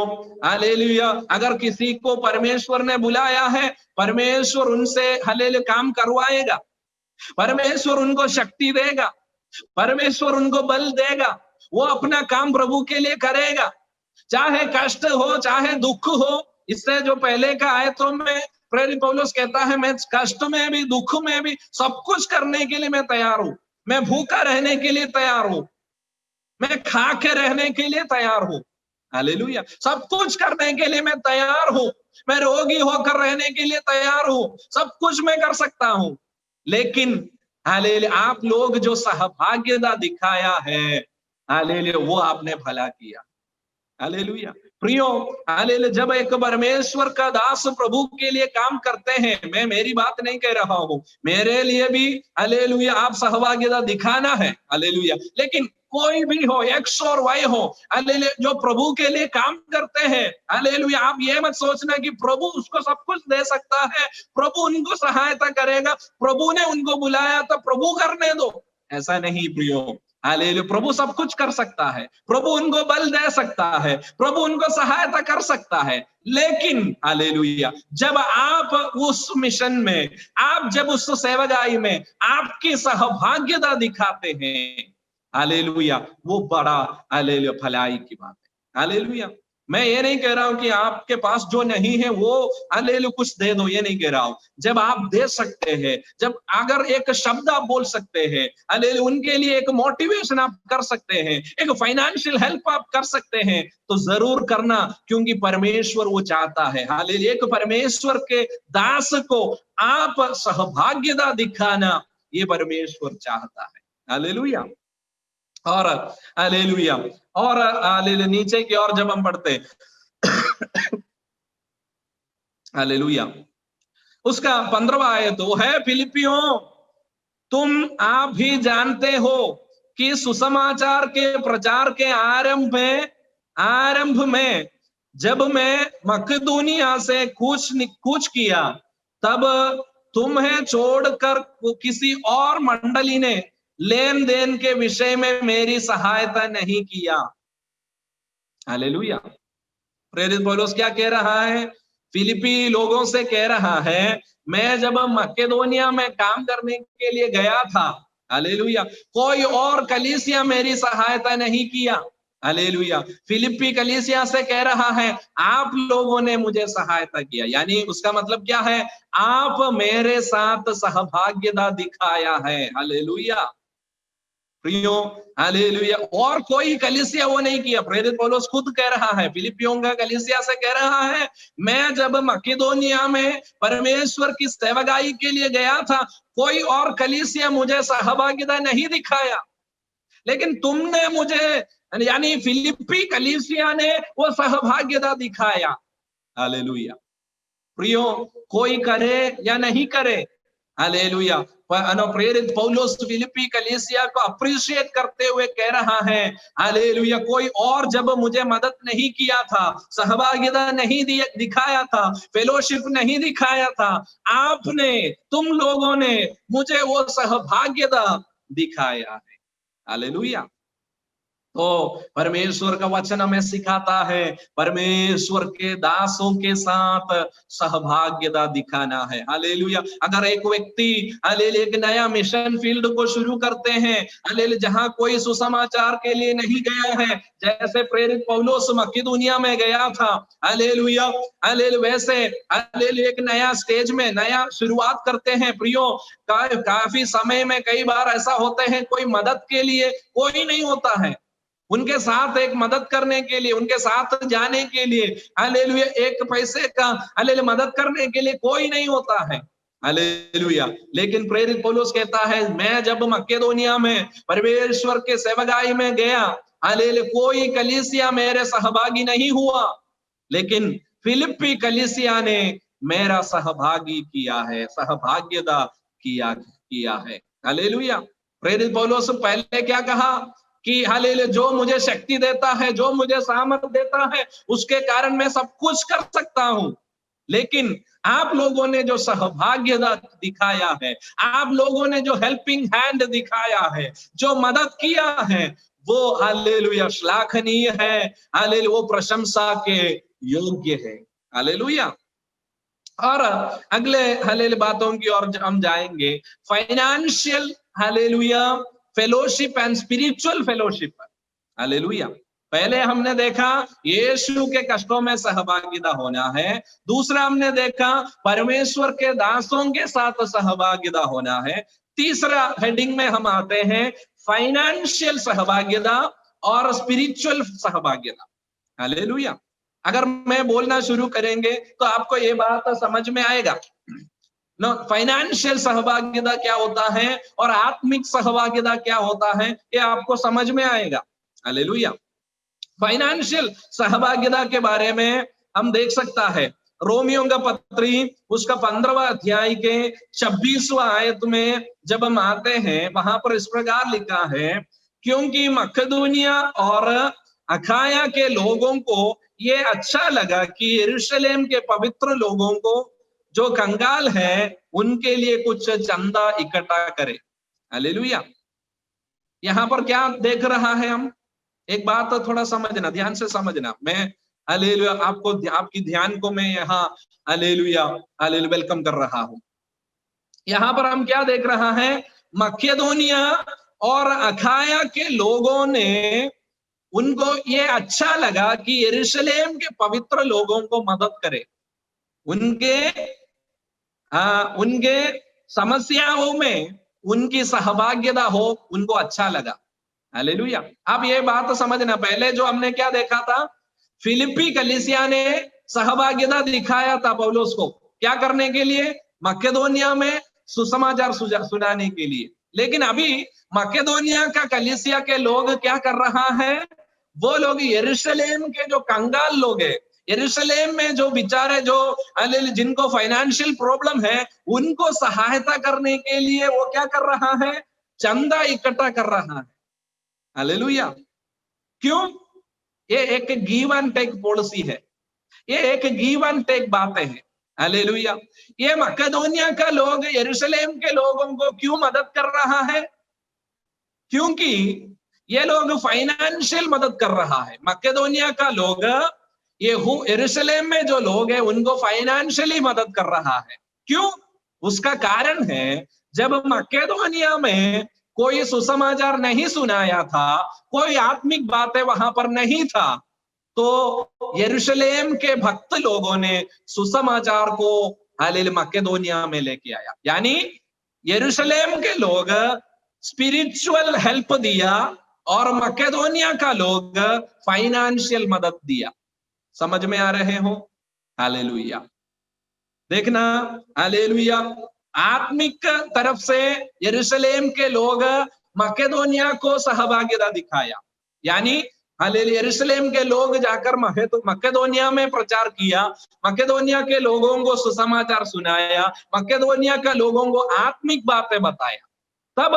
Speaker 1: हालेलुया, अगर किसी को परमेश्वर ने बुलाया है, परमेश्वर उनसे हालेलुया काम करवाएगा, परमेश्वर उनको शक्ति देगा, परमेश्वर उनको बल देगा, वो अपना काम प्रभु के लिए करेगा। चाहे कष्ट हो, चाहे दुख हो। इससे जो पहले का आयतों में प्रेरित पौलुस कहता है, मैं कष्ट में भी दुख में भी सब कुछ करने के लिए मैं तैयार हूं, मैं भूखा रहने के लिए तैयार हूं, मैं खा के रहने के लिए तैयार हूं। हालेलुया। सब कुछ करने के लिए मैं तैयार हूं, मैं रोगी होकर रहने के लिए तैयार हूं, सब कुछ मैं कर सकता हूं। लेकिन हालेलुया आप लोग जो सहभागिता दिखाया है, हालेलुया वो आपने भला किया। हालेलुया। प्रियो, हालेलुया जब एक परमेश्वर का दास प्रभु के लिए काम करते हैं, मैं मेरी बात नहीं कह रहा हूं, मेरे लिए भी हालेलुया आप सहभागिता दिखाना है। हालेलुया। लेकिन कोई भी हो, एक्स और वाई हो, हालेलुया जो प्रभु के लिए काम करते हैं, हालेलुया आप ये मत सोचना कि प्रभु उसको सब कुछ दे सकता है, प्रभु उनको सहायता करेगा, प्रभु ने उनको बुलाया तो प्रभु करने दो। ऐसा नहीं प्रियो। हालेलुया प्रभु सब कुछ कर सकता है, प्रभु उनको बल दे सकता है, प्रभु उनको सहायता कर सकता है। लेकिन हालेलुया जब आप उस मिशन में, आप जब उस सेवकाई में आपकी सहभागिता दिखाते हैं, हालेलुया वो बड़ा हालेलुया भलाई की बात है। हालेलुया। मैं ये नहीं कह रहा हूं कि आपके पास जो नहीं है वो हालेलुया कुछ दे दो, ये नहीं कह रहा हूं। जब आप दे सकते हैं, जब अगर एक शब्द आप बोल सकते हैं, हालेलुया उनके लिए एक मोटिवेशन आप कर सकते हैं, एक फाइनेंशियल हेल्प आप कर सकते हैं, तो जरूर करना, क्योंकि परमेश्वर वो चाहता है। हालेलुया एक परमेश्वर के दास को आप सहभागिता दिखाना, ये परमेश्वर चाहता है। हालेलुया। और हालेलुया, और हालेलुया नीचे की ओर जब हम पढ़ते हालेलुया उसका 15वां आयत वो है, फिलिपियों तुम आप भी जानते हो कि सुसमाचार के प्रचार के आरंभ में जब मैं मकदूनिया से कूच किया, तब तुम्हें छोड़कर किसी और मंडली ने लेन देन के विषय में मेरी सहायता नहीं किया। हालेलुया। प्रेरित पौलुस क्या कह रहा है? फिलिपी लोगों से कह रहा है, मैं जब मकेदोनिया में काम करने के लिए गया था, हालेलुया, कोई और कलीसिया मेरी सहायता नहीं किया। हालेलुया। फिलिप्पी कलीसिया से कह रहा है, आप लोगों ने मुझे सहायता किया। यानी उसका मतलब क्या है? आप मेरे साथ सहभागिता दिखाया है। हालेलुया प्रियो, हालेलुया। और कोई कलीसिया वो नहीं किया। प्रेरित पौलुस खुद कह रहा है, फिलिपियों का कलीसिया से कह रहा है, मैं जब मकेदोनिया में परमेश्वर की सेवकाई के लिए गया था, कोई और कलीसिया मुझे सहभागिता नहीं दिखाया, लेकिन तुमने मुझे, यानी फिलिप्पी कलीसिया ने वो सहभागिता दिखाया। हालेलुया प्रियो, कोई करे या नहीं करे, हालेलुया, प्रेरित पौलुस फिलिप्पी कलीसिया को अप्रिशिएट करते हुए कह रहा है, हालेलुया, कोई और जब मुझे मदद नहीं किया था, सहभागिता नहीं दिखाया था, फेलोशिप नहीं दिखाया था, आपने, तुम लोगों ने मुझे वो सहभागिता दिखाया है। हालेलुया। तो परमेश्वर का वचन हमें सिखाता है, परमेश्वर के दासों के साथ सहभागिता दिखाना है। हालेलुया। अगर एक व्यक्ति, हालेलुया, एक नया मिशन फील्ड को शुरू करते हैं, हालेलुया, जहां कोई सुसमाचार के लिए नहीं गया है, जैसे प्रेरित पौलुस मकिदुनिया में गया था, हालेलुया, हालेलुया, वैसे हालेलुया एक नया स्टेज में नया शुरुआत करते हैं प्रियो, काफी समय में कई बार ऐसा होते हैं, कोई मदद के लिए कोई नहीं होता है, उनके साथ एक मदद करने के लिए, उनके साथ जाने के लिए, हालेलुया, एक पैसे का, हालेलुया, मदद करने के लिए कोई नहीं होता है। हालेलुया। लेकिन प्रेरित पौलुस कहता है, मैं जब मकेदोनिया में परमेश्वर के सेवकाई में गया, हालेलुया, कोई कलीसिया मेरे सहभागी नहीं हुआ, लेकिन फिलिप्पी कलीसिया ने मेरा सहभागी किया है, सहभागिता किया है। हालेलुया। प्रेरित पौलुस पहले क्या कहा कि हालेलुया, जो मुझे शक्ति देता है, जो मुझे सामर्थ देता है, उसके कारण मैं सब कुछ कर सकता हूं। लेकिन आप लोगों ने जो सहभागिता दिखाया है, आप लोगों ने जो हेल्पिंग हैंड दिखाया है, जो मदद किया है, वो हालेलुया श्लाघनीय है, हालेलुया, वो प्रशंसा के योग्य है। हालेलुया। और अगले हालेलुया बातों की ओर हम जाएंगे, financial hallelujah fellowship and spiritual fellowship. Hallelujah. पहले हमने देखा यीशु के कष्टों में सहभागिता होना है, दूसरा हमने देखा परमेश्वर के दासों के साथ सहभागिता होना है, तीसरा हेडिंग में हम आते हैं फाइनेंशियल सहभागिता और स्पिरिचुअल सहभागिता। हालेलुया। अगर मैं बोलना शुरू करेंगे तो आपको ये बात समझ में आएगा, नो, फाइनेंशियल सहभागिता क्या होता है और आत्मिक सहभागिता क्या होता है, ये आपको समझ में आएगा। हालेलुया। फाइनेंशियल सहभागिता के बारे में हम देख सकता है रोमियो का पत्री उसका 15वां अध्याय के 26वां आयत में जब हम आते हैं, वहां पर इस प्रकार लिखा है, क्योंकि मकदूनिया और अखाया के लोगों को ये अच्छा लगा कि यरूशलेम के पवित्र लोगों को जो कंगाल है उनके लिए कुछ चंदा इकट्ठा करे। हालेलुया। यहां पर क्या देख रहा है हम, एक बात तो थोड़ा समझना, ध्यान से समझना, मैं हालेलुया आपको आपकी ध्यान को मैं यहाँ हालेलुया हालेलुया वेलकम कर रहा हूं। यहां पर हम क्या देख रहा है, मकेदोनिया और अखाया के लोगों ने, उनको ये अच्छा लगा कि यरूशलेम के पवित्र लोगों को मदद करे, उनके उनके समस्याओं में उनकी सहभागिता हो, उनको अच्छा लगा। हालेलुया। अब ये बात समझना, पहले जो हमने क्या देखा था, फिलिप्पी कलीसिया ने सहभागिता दिखाया था पौलुस को, क्या करने के लिए, मकेदोनिया में सुसमाचार सुनाने के लिए। लेकिन अभी मकेदोनिया का कलीसिया के लोग क्या कर रहा है, वो लोग यरूशलेम के जो कंगाल लोग हैं, यरूशलेम में जो बेचारे, जो जिनको फाइनेंशियल प्रॉब्लम है, उनको सहायता करने के लिए वो क्या कर रहा है, चंदा इकट्ठा कर रहा है। हालेलुया। क्यों? ये एक गिव एंड टेक पॉलिसी है, ये एक गिव एंड टेक बातें हैं। हालेलुया। ये मकेदोनिया का लोग यरूशलेम के लोगों को क्यों मदद कर रहा है, क्योंकि ये लोग फाइनेंशियल मदद कर रहा है। मकेदोनिया का लोग यरूशलेम में जो लोग हैं उनको फाइनेंशियली मदद कर रहा है। क्यों? उसका कारण है, जब मकेदोनिया में कोई सुसमाचार नहीं सुनाया था, कोई आत्मिक बातें वहां पर नहीं था, तो यरूशलेम के भक्त लोगों ने सुसमाचार को हालेलुया मकेदोनिया में लेके आया। यानी यरूशलेम के लोग स्पिरिचुअल हेल्प दिया और मकेदोनिया का लोग फाइनेंशियल मदद दिया। समझ में आ रहे हो? हालेलुया। देखना, हालेलुया, आत्मिक तरफ से यरूशलेम के लोग मकेदोनिया को सहभागिता दिखाया। यानी हालेलुया, यरूशलेम के लोग जाकर मकेदोनिया में प्रचार किया, मकेदोनिया के लोगों को सुसमाचार सुनाया, मकेदोनिया के लोगों को आत्मिक बातें बताया। तब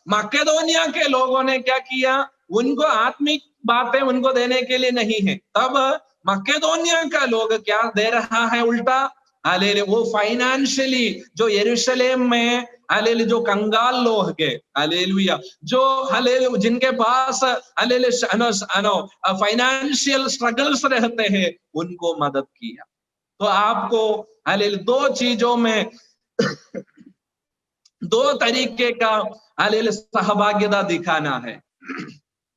Speaker 1: मकेदोनिया के लोगों ने क्या किया? उनको आत्मिक बातें उनको देने के लिए नहीं है, तब मकेदोनिया का लोग क्या दे रहा है? उल्टा हालेलुया, वो फाइनेंशियली जो यरूशलेम में हालेलुया जो कंगाल लोग के, हालेलुया, जो हालेलुया जिनके पास हालेलुया फाइनेंशियल स्ट्रगल्स रहते हैं, उनको मदद किया। तो आपको हालेलुया दो चीजों में दो तरीके का हालेलुया सहभागिता दिखाना है।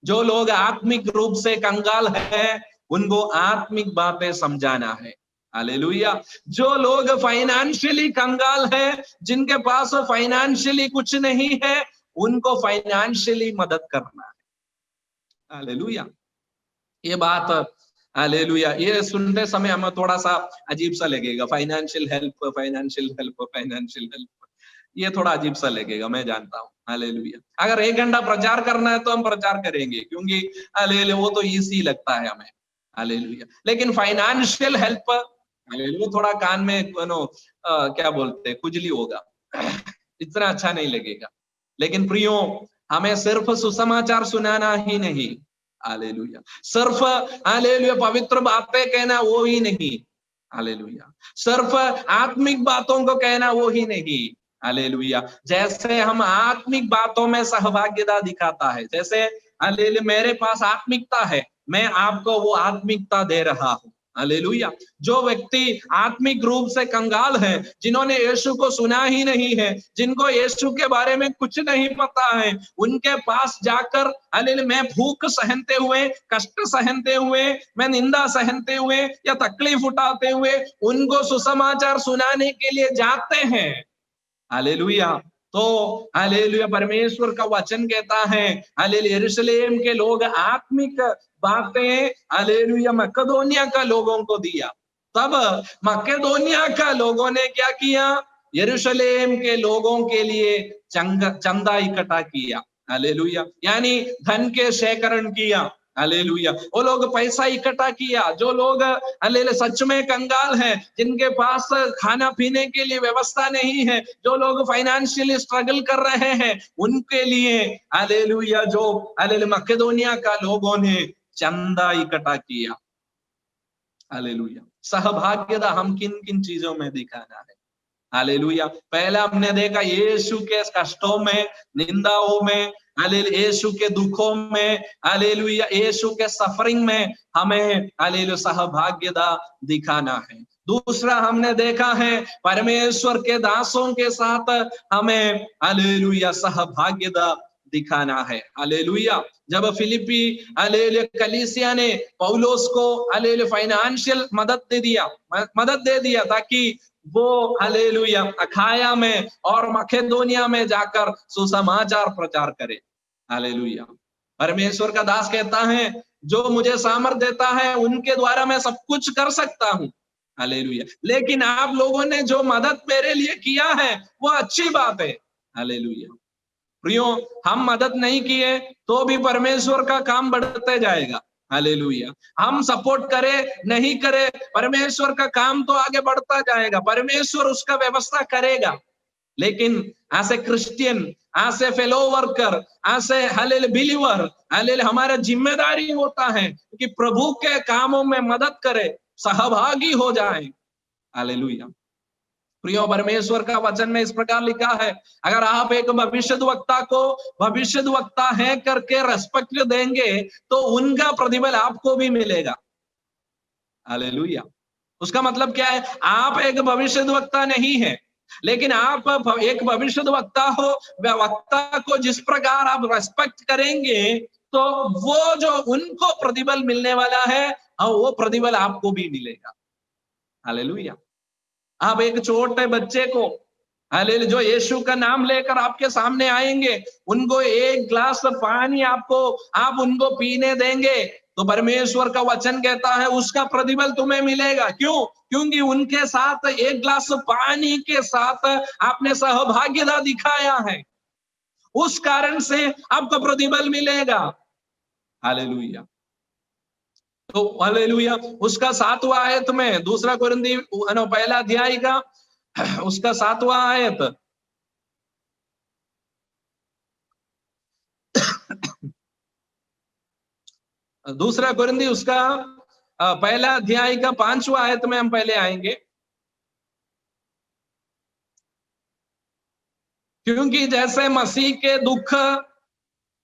Speaker 1: जो लोग आत्मिक रूप से कंगाल है, उनको आत्मिक बातें समझाना है। हालेलुया। जो लोग फाइनेंशियली कंगाल है, जिनके पास फाइनेंशियली कुछ नहीं है, उनको फाइनेंशियली मदद करना है। हालेलुया। ये बात, हालेलुया, ये सुनते समय हमें थोड़ा सा अजीब सा लगेगा, financial help, financial help, financial help, ये थोड़ा अजीब सा लगेगा, मैं जानता हूँ। हालेलुया। अगर 1 घंटा प्रचार करना है तो हम प्रचार करेंगे, क्योंकि हालेलुया वो तो इजी लगता है हमें। हालेलुया। लेकिन फाइनेंशियल हेल्प, हालेलुया, थोड़ा कान में क्या बोलते हैं, खुजली होगा, इतना अच्छा नहीं लगेगा। लेकिन प्रियो, हमें सिर्फ सुसमाचार सुनाना ही नहीं, हालेलुया, सिर्फ हालेलुया पवित्र बातें कहना वो ही नहीं, हालेलुया, सिर्फ आत्मिक बातों को कहना वो ही नहीं, हालेलुया। जैसे हम आत्मिक बातों में सहभागिता दिखाता है, जैसे हालेलुया मेरे पास आत्मिकता है, मैं आपको वो आत्मिकता दे रहा हूँ। हालेलुया। जो व्यक्ति आत्मिक रूप से कंगाल है, जिन्होंने यीशु को सुना ही नहीं है, जिनको यीशु के बारे में कुछ नहीं पता है, उनके पास जाकर हालेलुया मैं भूख सहनते हुए, कष्ट सहनते हुए, मैं निंदा सहनते हुए या तकलीफ उठाते हुए उनको सुसमाचार सुनाने के लिए जाते हैं। हालेलुया। तो हालेलुया परमेश्वर का वचन कहता है, हालेलुया यरूशलेम के लोग आत्मिक बातें हालेलुया मकेदोनिया का लोगों को दिया। तब मकेदोनिया का लोगों ने क्या किया? यरूशलेम के लोगों के लिए चंदा इकट्ठा किया। हालेलुया, यानी धन के शेखरण किया। हालेलुया, वो लोग पैसा इकट्ठा किया। जो लोग हालेलुया सच में कंगाल हैं, जिनके पास खाना पीने के लिए व्यवस्था नहीं है, जो लोग फाइनेंशियली स्ट्रगल कर रहे हैं, उनके लिए हालेलुया जो हालेलुया मकेदोनिया का लोगों ने चंदा इकट्ठा किया। हालेलुया। सहभागिता हम किन किन चीजों में दिखाना है? हालेलुया। पहला हमने देखा यीशु के कष्टों में, निंदाओं में, हालेलुया यीशु के दुखों में, हालेलुया यीशु के सफरिंग में हमें हालेलुया सहभागिता दिखाना है। दूसरा हमने देखा है परमेश्वर के दासों के साथ हमें हालेलुया सहभागिता दिखाना है। हालेलुया। जब फिलिपी हालेलुया कलीसिया ने पौलोस को हालेलुया फाइनेंशियल मदद दे दिया ताकि वो हालेलुया अखाया में और मकेदोनिया में जाकर सुसमाचार प्रचार करे। हालेलुया। परमेश्वर का दास कहता है, जो मुझे सामर्थ देता है उनके द्वारा मैं सब कुछ कर सकता हूँ। हालेलुया। लेकिन आप लोगों ने जो मदद मेरे लिए किया है वो अच्छी बात है। हालेलुया। प्रियो, हम मदद नहीं किए तो भी परमेश्वर का काम बढ़ते जाएगा। हालेलुया। हम सपोर्ट करे नहीं करे, परमेश्वर का काम तो आगे बढ़ता जाएगा, परमेश्वर उसका व्यवस्था करेगा। लेकिन as a Christian, as a fellow worker, as a hallelujah believer, hallelujah हमारा जिम्मेदारी होता है कि प्रभु के कामों में मदद करे, सहभागी हो जाए। हालेलुया। प्रियो, परमेश्वर का वचन में इस प्रकार लिखा है, अगर आप एक भविष्यद्वक्ता को भविष्यद्वक्ता है करके रेस्पेक्ट देंगे तो उनका प्रतिफल आपको भी मिलेगा। हालेलुया। उसका मतलब क्या है? आप एक भविष्यद्वक्ता नहीं है, लेकिन आप एक भविष्यद्वक्ता हो, वक्ता को जिस प्रकार आप रेस्पेक्ट करेंगे, तो वो जो उनको प्रतिफल मिलने वाला है, वो प्रतिफल आपको भी मिलेगा। हालेलुया। आप एक छोटे बच्चे को, हालेलुया, जो यीशु का नाम लेकर आपके सामने आएंगे, उनको एक ग्लास पानी आप उनको पीने देंगे, तो परमेश्वर का वचन कहता है उसका प्रतिफल तुम्हें मिलेगा। क्यों? क्योंकि उनके साथ एक ग्लास पानी के साथ आपने सहभागिता दिखाया है, उस कारण से आपको प्रतिफल मिलेगा। हालेलुया। तो हालेलुया, उसका 7वां आयत में, दूसरा कुरिन्थी पहला अध्याय का उसका 7वां आयत, दूसरा कुरिन्थी उसका पहला अध्याय का 5वां आयत में हम पहले आएंगे। क्योंकि जैसे मसीह के दुख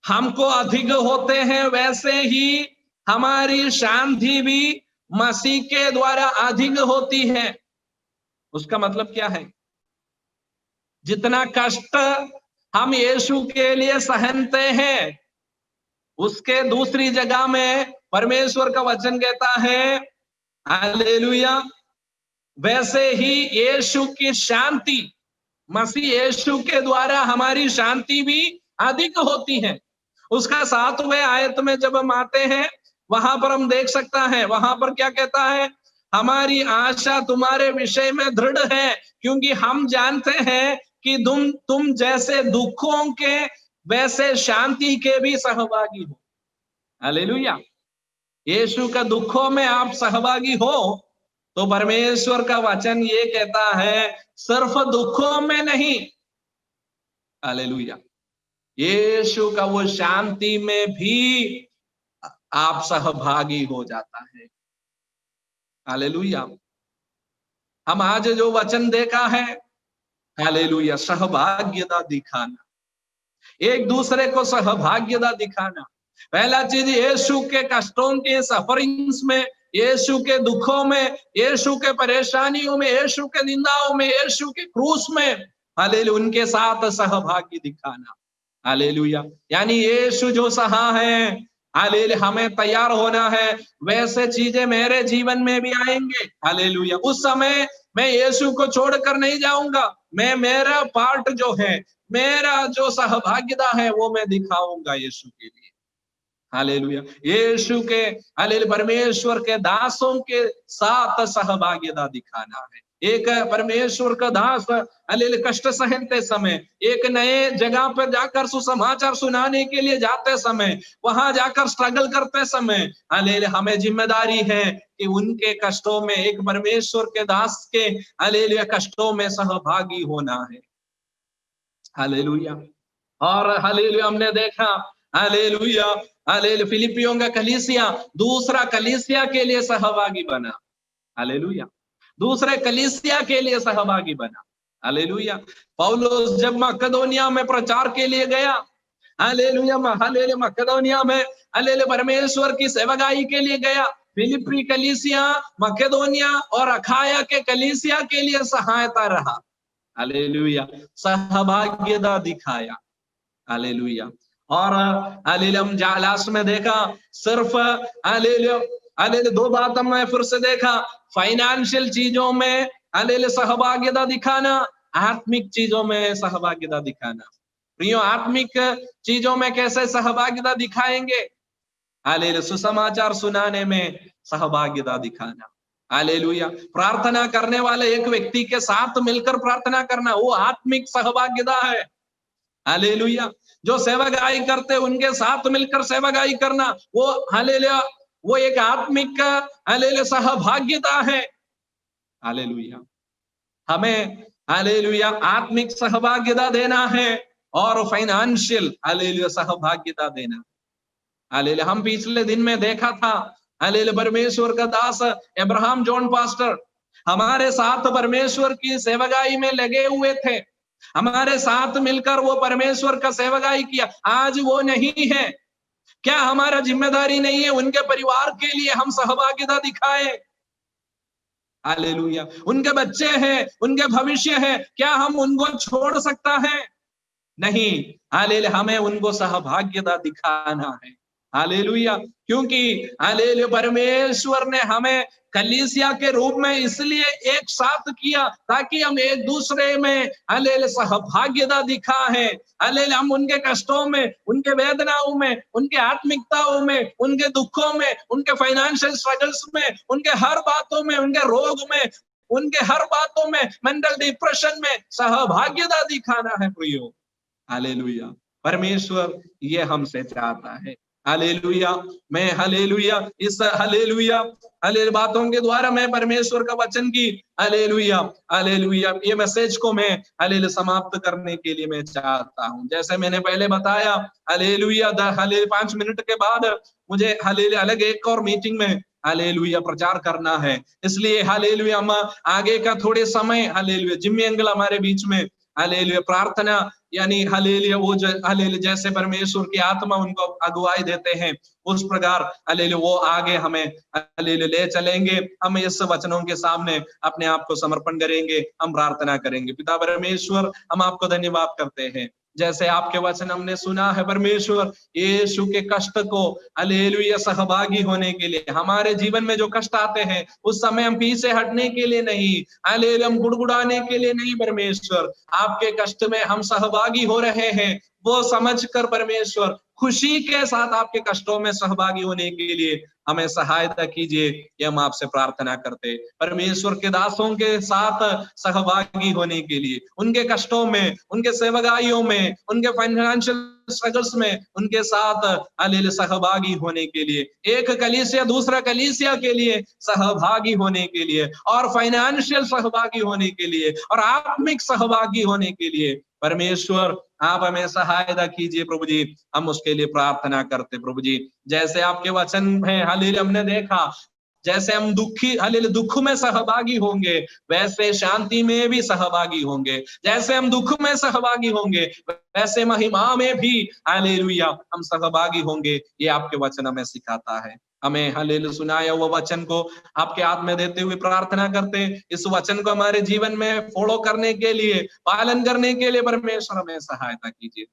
Speaker 1: हमको अधिक होते हैं, वैसे ही हमारी शांति भी मसीह के द्वारा अधिक होती है। उसका मतलब क्या है? जितना कष्ट हम यीशु के लिए सहनते हैं, उसके दूसरी जगह में परमेश्वर का वचन कहता है, हालेलुया, वैसे ही यीशु की शांति, मसीह यीशु के द्वारा हमारी शांति भी अधिक होती है। उसका 7वें आयत में जब हम आते हैं, वहां पर हम देख सकता है, वहां पर क्या कहता है? हमारी आशा तुम्हारे विषय में दृढ़ है, क्योंकि हम जानते हैं कि तुम जैसे दुखों के वैसे शांति के भी सहभागी हो। हालेलुया। यीशु का दुखों में आप सहभागी हो, तो परमेश्वर का वचन ये कहता है सिर्फ दुखों में नहीं, हालेलुया, यीशु का वो शांति में भी आप सहभागी हो जाता है। हालेलुया। हम आज जो वचन देखा है, हालेलुया, सहभाग्यता दिखाना, एक दूसरे को सहभाग्यता दिखाना। पहला चीज, यीशु के कष्टों के सफरिंग्स में, यीशु के दुखों में, यीशु के परेशानियों में, यीशु के निंदाओं में, यीशु के क्रूस में, हालेलुया, उनके साथ सहभागी दिखाना। हालेलुया। यानी यीशु जो सहा है, हालेलुया, हमें तैयार होना है, वैसे चीजें मेरे जीवन में भी आएंगे। हालेलुया। उस समय मैं यीशु को छोड़कर नहीं जाऊंगा, मैं मेरा पार्ट जो है, मेरा जो सहभागिता है, वो मैं दिखाऊंगा यीशु के लिए। हालेलुया। यीशु के, हालेलुया, परमेश्वर के दासों के साथ सहभागिता दिखाना है। एक परमेश्वर का दास, हालेलुया, कष्ट सहते समय, एक नए जगह पर जाकर सुसमाचार सुनाने के लिए जाते समय, वहां जाकर स्ट्रगल करते समय, हालेलुया, हमें जिम्मेदारी है कि उनके कष्टों में, एक परमेश्वर के दास के, हालेलुया, कष्टों में सहभागी होना है। हालेलुया। और हालेलुया, हमने देखा, हालेलुया, हालेलुया, फिलिपियों का कलीसिया दूसरा कलीसिया के लिए सहभागी बना। हालेलुया। दूसरे कलीसिया के लिए सहभागी बना। हालेलुया। पौलुस जब मकदोनिया में प्रचार के लिए गया, हालेलुया, हालेलुया, मकदोनिया में, हालेलुया, परमेश्वर की सेवकाई के लिए गया। फिलिपी कलीसिया मकेदोनिया और अखाया के कलीसिया के लिए सहायता रहा। हालेलुया। सहभागिता दिखाया। हालेलुया। और हालेलुया, हम लास्ट में देखा, सिर्फ हालेलुया, हालेलुया, 2 बात हमने फिर से देखा, फाइनेंशियल चीजों में हालेलुया सहभागिता दिखाना, आत्मिक चीजों में सहभागिता दिखाना। प्रियो, आत्मिक चीजों में कैसे सहभागिता दिखाएंगे? हालेलुया, सुसमाचार सुनाने में सहभागिता दिखाना। हालेलुया। प्रार्थना करने वाले एक व्यक्ति के साथ मिलकर प्रार्थना करना, वो आत्मिक सहभागिता है। हालेलुया। जो सेवकाई करते उनके साथ मिलकर सेवकाई करना, वो हालेलुया, वो एक आत्मिक, हालेलुया, सहभागिता है। हालेलुया। हमें, हालेलुया, आत्मिक सहभागिता देना है और फाइनेंशियल, हालेलुया, सहभागिता देना। हालेलुया। हम पिछले दिन में देखा था, हालेलुया, परमेश्वर का दास अब्राहम जॉन पास्टर हमारे साथ परमेश्वर की सेवकाई में लगे हुए थे, हमारे साथ मिलकर वो परमेश्वर का सेवकाई किया। आज वो नहीं है, क्या हमारा जिम्मेदारी नहीं है उनके परिवार के लिए हम सहभागिता दिखाएं? हालेलुया। उनके बच्चे हैं, उनके भविष्य है, क्या हम उनको छोड़ सकता है? नहीं। हालेलुया, हमें उनको सहभाग्यता दिखाना है। हालेलुया, क्योंकि हालेलुया परमेश्वर ने हमें कलीसिया के रूप में इसलिए एक साथ किया ताकि हम एक दूसरे में हालेलुया सहभाग्यता दिखाएं। हालेलुया, हम उनके कष्टों में, उनके वेदनाओं में, उनके आत्मिकताओं में, उनके दुखों में, उनके फाइनेंशियल स्ट्रगल्स में, उनके हर बातों में, उनके रोग में, उनके हर बातों में, मेंटल डिप्रेशन में सहभाग्यता दिखाना है प्रियो। हालेलुया, परमेश्वर ये हमसे चाहता है। हालेलुया, मैं हालेलुया इस हालेलुया हालेलुया बातों के द्वारा मैं परमेश्वर का वचन की हालेलुया हालेलुया ये मैसेज को मैं हालेलुया समाप्त करने के लिए मैं चाहता हूं। जैसे मैंने पहले बताया हालेलुया हालेलुया 5 मिनट के बाद मुझे हालेलुया अलग एक और मीटिंग में हालेलुया प्रचार करना है, इसलिए हालेलुया हम आगे का थोड़े समय हालेलुया जिम्मी अंकल हमारे बीच में हालेलुया प्रार्थना यानी हालेलुया वो हालेलुया जैसे परमेश्वर की आत्मा उनको अगुवाई देते हैं उस प्रकार हालेलुया वो आगे हमें हालेलुया ले चलेंगे। हम इस वचनों के सामने अपने आप को समर्पण करेंगे, हम प्रार्थना करेंगे। पिता परमेश्वर, हम आपको धन्यवाद करते हैं जैसे आपके वचन हमने सुना है परमेश्वर, यीशु के कष्ट को हालेलुया सहभागी होने के लिए, हमारे जीवन में जो कष्ट आते हैं उस समय हम पीछे हटने के लिए नहीं, हालेलुया हम गुड़गुड़ाने के लिए नहीं परमेश्वर, आपके कष्ट में हम सहभागी हो रहे हैं वो समझकर परमेश्वर खुशी के साथ आपके कष्टों में सहभागी होने के लिए हमें सहायता कीजिए। ये हम आपसे प्रार्थना करते परमेश्वर के दासों के साथ सहभागी होने के लिए, उनके कष्टों में, उनके सेवकाइयों में, उनके फाइनेंशियल स्ट्रगल्स में उनके साथ हालेलुया सहभागी होने के लिए, एक कलीसिया दूसरा कलीसिया के लिए सहभागी होने के लिए और फाइनेंशियल सहभागी होने के लिए और आत्मिक सहभागी होने के लिए परमेश्वर आप हमें सहायता कीजिए प्रभु जी। हम उसके लिए प्रार्थना करते प्रभु जी, जैसे आपके वचन है हालेलुया हमने देखा जैसे हम दुखी हालेलुया दुख में सहभागी होंगे वैसे शांति में भी सहभागी होंगे, जैसे हम दुख में सहभागी होंगे वैसे महिमा में भी हालेलुया हम सहभागी होंगे। ये आपके वचन हमें सिखाता है। हमें हालेलुया सुनाया हुआ वचन को आपके हाथ में देते हुए प्रार्थना करते हैं, इस वचन को हमारे जीवन में फॉलो करने के लिए, पालन करने के लिए परमेश्वर हमें सहायता कीजिए।